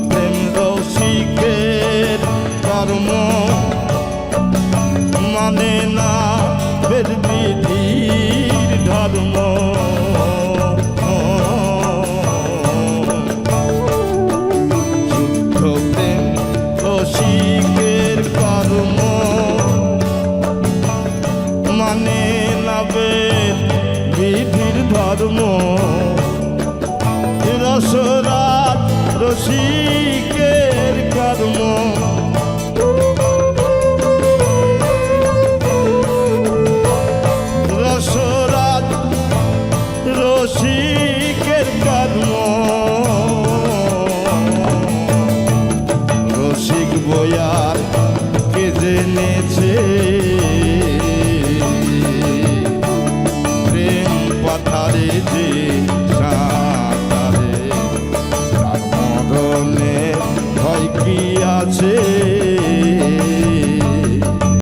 প্রেম রসিকের কর্ম মানে না বেদ বিধির ধর্ম। শুদ্ধ প্রেম রসিকের কর্ম মানে না বেদ বিধির ধর্ম। রসরাজ রসিকের কর্ম রসরাজ রসিকের কর্ম। রসিক বয়ার কে জেনেছে প্রেম পাথারে যে সাঁতারে তার মরণে ভয় কি আছে।